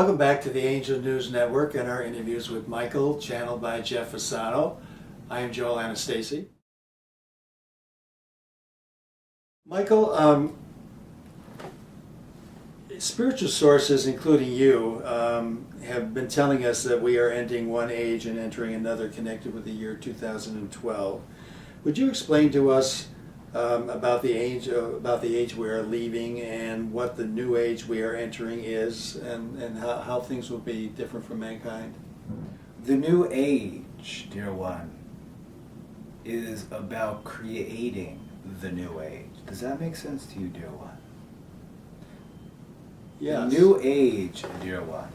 Welcome back to the Angel News Network and our interviews with Michael, channeled by Jeff Fasano. I am Joel Anastasi. Michael, spiritual sources, including you, have been telling us that we are ending one age and entering another connected with the year 2012. Would you explain to us about the age we are leaving and what the new age we are entering is, and how things will be different for mankind? The new age, dear one, is about creating the new age. Does that make sense to you, dear one? Yes. The new age, dear one,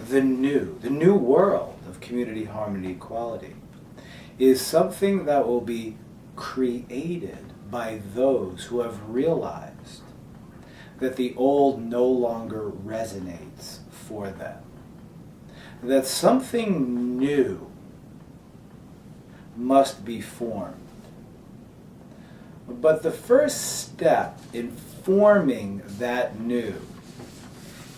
the new world of community, harmony, equality, is something that will be created by those who have realized that the old no longer resonates for them. That something new must be formed. But the first step in forming that new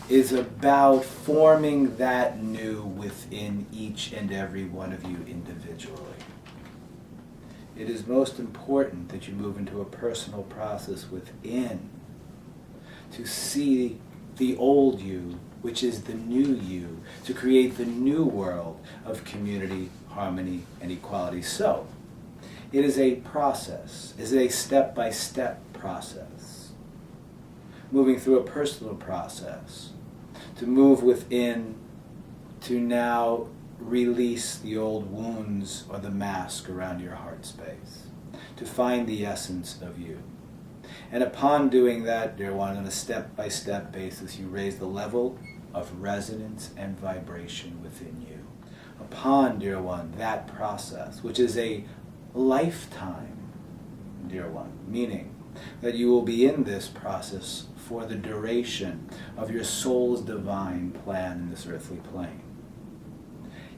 is about forming that new within each and every one of you individually. It is most important that you move into a personal process within to see the old you, which is the new you, to create the new world of community, harmony, and equality. So, it is a process, it is a step-by-step process, moving through a personal process, to move within, to now release the old wounds or the mask around your heart space, to find the essence of you. And upon doing that, dear one, on a step-by-step basis, you raise the level of resonance and vibration within you. Upon, dear one, that process, which is a lifetime, dear one, meaning that you will be in this process for the duration of your soul's divine plan in this earthly plane.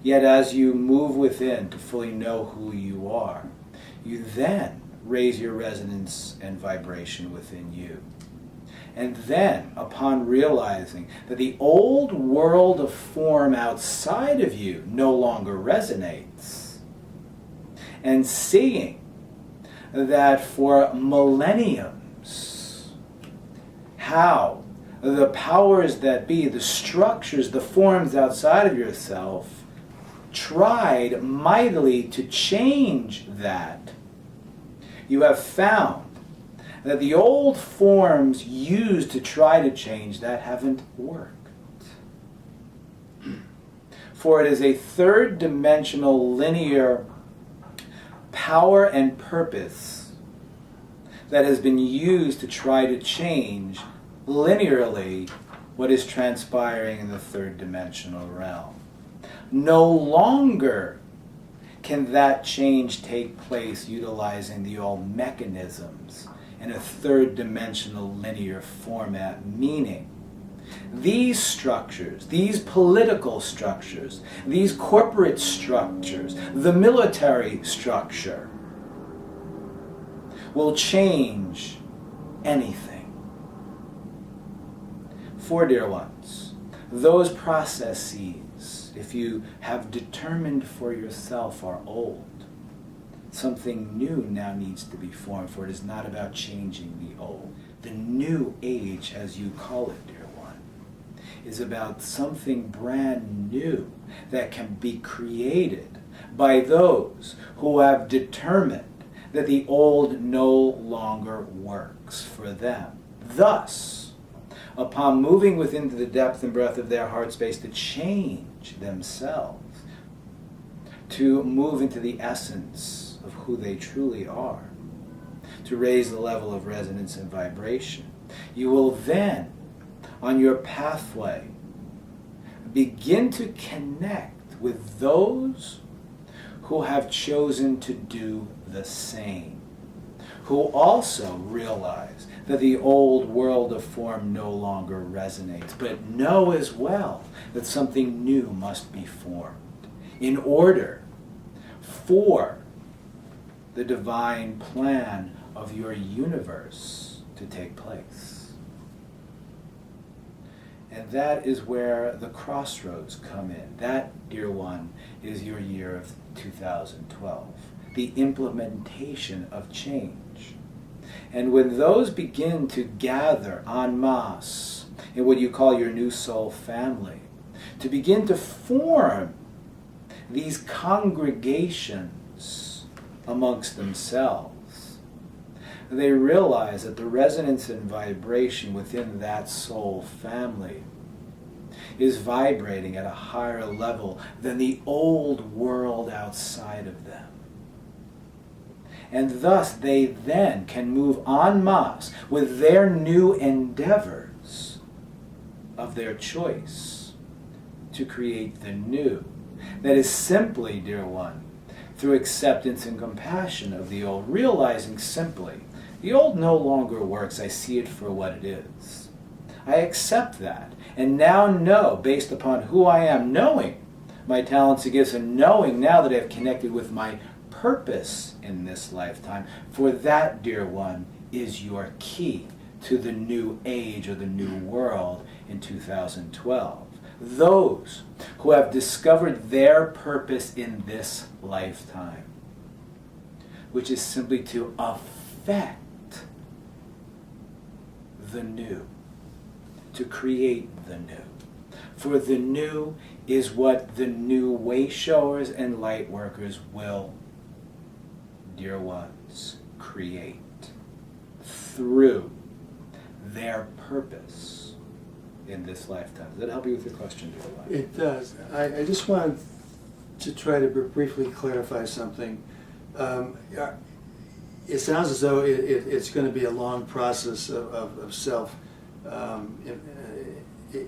Yet as you move within to fully know who you are, you then raise your resonance and vibration within you. And then, upon realizing that the old world of form outside of you no longer resonates, and seeing that for millenniums, how the powers that be, the structures, the forms outside of yourself, tried mightily to change that, you have found that the old forms used to try to change that haven't worked. For it is a third-dimensional linear power and purpose that has been used to try to change linearly what is transpiring in the third-dimensional realm. No longer can that change take place utilizing the old mechanisms in a third-dimensional linear format, meaning these structures, these political structures, these corporate structures, the military structure will change anything. For, dear ones, those processes, if you have determined for yourself, are old. Something new now needs to be formed, for it is not about changing the old. The new age, as you call it, dear one, is about something brand new that can be created by those who have determined that the old no longer works for them. Thus, upon moving within the depth and breadth of their heart space to change themselves, to move into the essence of who they truly are, to raise the level of resonance and vibration, you will then, on your pathway, begin to connect with those who have chosen to do the same, who also realize that the old world of form no longer resonates, but know as well that something new must be formed in order for the divine plan of your universe to take place. And that is where the crossroads come in. That, dear one, is your year of 2012, the implementation of change. And when those begin to gather en masse in what you call your new soul family, to begin to form these congregations amongst themselves, they realize that the resonance and vibration within that soul family is vibrating at a higher level than the old world outside of them. And thus they then can move en masse with their new endeavors of their choice to create the new. That is simply, dear one, through acceptance and compassion of the old, realizing simply, the old no longer works, I see it for what it is. I accept that, and now know, based upon who I am, knowing my talents and gifts, and knowing now that I have connected with my purpose in this lifetime, for that, dear one, is your key to the new age or the new world in 2012. Those who have discovered their purpose in this lifetime, which is simply to affect the new, to create the new. For the new is what the new way showers and light workers will, dear ones, create through their purpose in this lifetime. Does that help you with your question, dear one? It does. I just wanted to try to briefly clarify something. It sounds as though it's going to be a long process of self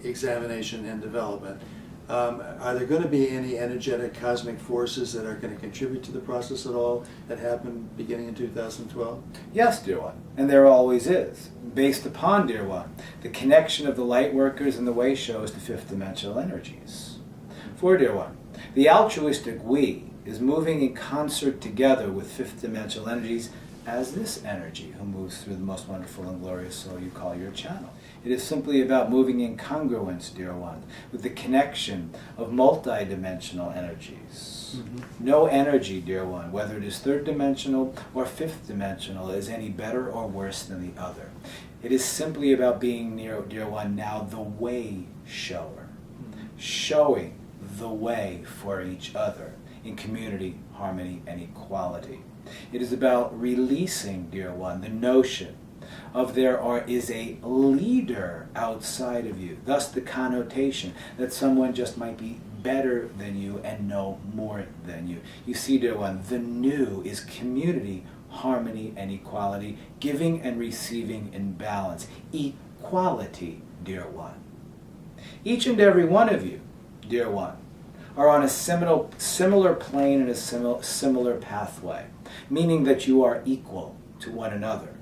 examination and development. Are there going to be any energetic cosmic forces that are going to contribute to the process at all that happened beginning in 2012? Yes, dear one, and there always is. Based upon, dear one, the connection of the light workers and the way shows to fifth dimensional energies. For, dear one, the altruistic we is moving in concert together with fifth dimensional energies as this energy who moves through the most wonderful and glorious soul you call your channel. It is simply about moving in congruence, dear one, with the connection of multi-dimensional energies. Mm-hmm. No energy, dear one, whether it is third dimensional or fifth dimensional, is any better or worse than the other. It is simply about being near, dear one, now the way shower, showing the way for each other in community, harmony, and equality. It is about releasing, dear one, the notion of there is a leader outside of you. Thus the connotation that someone just might be better than you and know more than you. You see, dear one, the new is community, harmony, and equality, giving and receiving in balance. Equality, dear one. Each and every one of you, dear one, are on a similar plane and a similar pathway, meaning that you are equal to one another.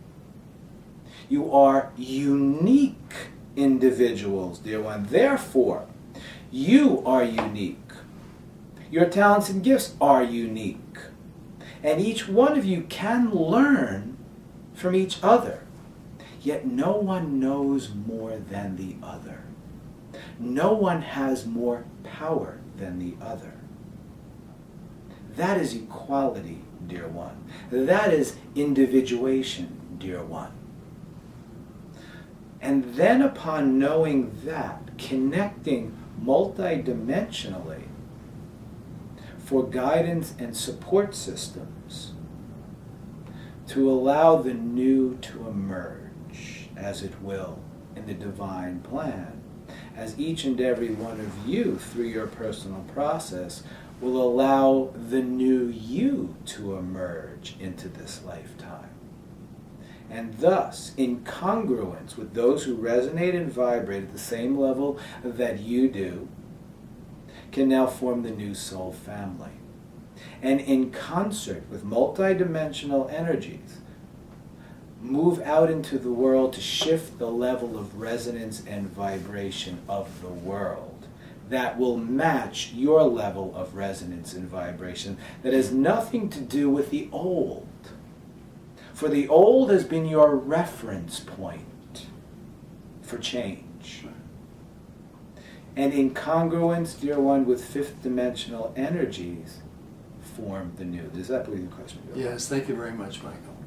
You are unique individuals, dear one. Therefore, you are unique. Your talents and gifts are unique. And each one of you can learn from each other. Yet no one knows more than the other. No one has more power than the other. That is equality, dear one. That is individuation, dear one. And then upon knowing that, connecting multidimensionally for guidance and support systems to allow the new to emerge as it will in the divine plan, as each and every one of you through your personal process will allow the new you to emerge into this lifetime. And thus, in congruence with those who resonate and vibrate at the same level that you do, can now form the new soul family. And in concert with multidimensional energies, move out into the world to shift the level of resonance and vibration of the world that will match your level of resonance and vibration that has nothing to do with the old. For the old has been your reference point for change. and in congruence, dear one, with fifth dimensional energies, form the new. Does that believe the question? Bill? Yes, thank you very much, Michael.